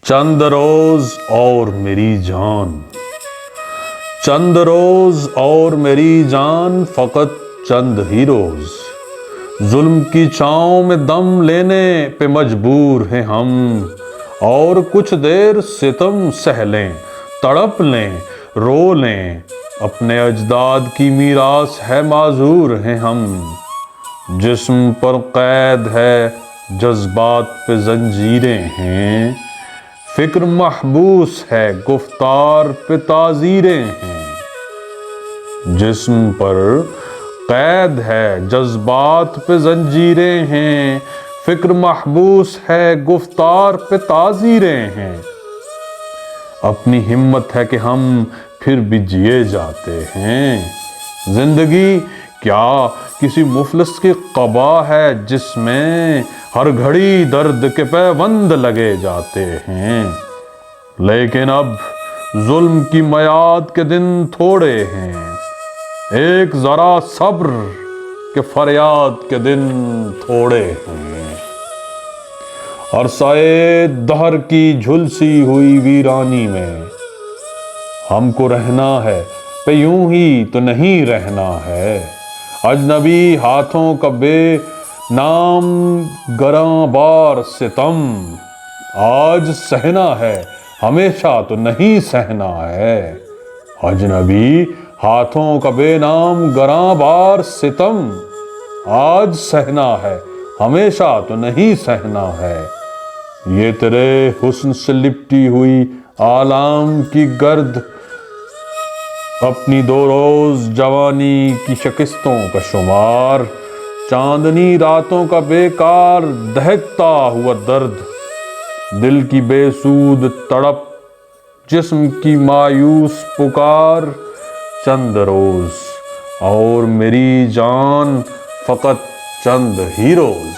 چند روز اور میری جان، چند روز اور میری جان، فقط چند ہی روز، ظلم کی چھاؤں میں دم لینے پہ مجبور ہیں ہم، اور کچھ دیر ستم سہ لیں، تڑپ لیں، رو لیں، اپنے اجداد کی میراث ہے معذور ہیں ہم۔ جسم پر قید ہے، جذبات پہ زنجیریں ہیں، فکر محبوس ہے، گفتار پہ تعزیریں ہیں۔ جسم پر قید ہے، جذبات پہ زنجیریں ہیں، فکر محبوس ہے، گفتار پہ تعزیریں ہیں۔ اپنی ہمت ہے کہ ہم پھر بھی جیے جاتے ہیں۔ زندگی کیا کسی مفلس کی قبا ہے جس میں ہر گھڑی درد کے پیوند لگے جاتے ہیں؟ لیکن اب ظلم کی میعاد کے دن تھوڑے ہیں، ایک ذرا صبر کے فریاد کے دن تھوڑے ہیں۔ عرصۂ دہر کی جھلسی ہوئی ویرانی میں ہم کو رہنا ہے، پہ یوں ہی تو نہیں رہنا ہے۔ اجنبی ہاتھوں کا بے نام گراں بار ستم آج سہنا ہے، ہمیشہ تو نہیں سہنا ہے۔ اجنبی ہاتھوں کا بے نام گراں بار ستم آج سہنا ہے، ہمیشہ تو نہیں سہنا ہے۔ یہ تیرے حسن سے لپٹی ہوئی آلام کی گرد، اپنی دو روز جوانی کی شکستوں کا شمار، چاندنی راتوں کا بیکار دہکتا ہوا درد، دل کی بے سود تڑپ، جسم کی مایوس پکار۔ چند روز اور میری جان، فقط چند ہی روز۔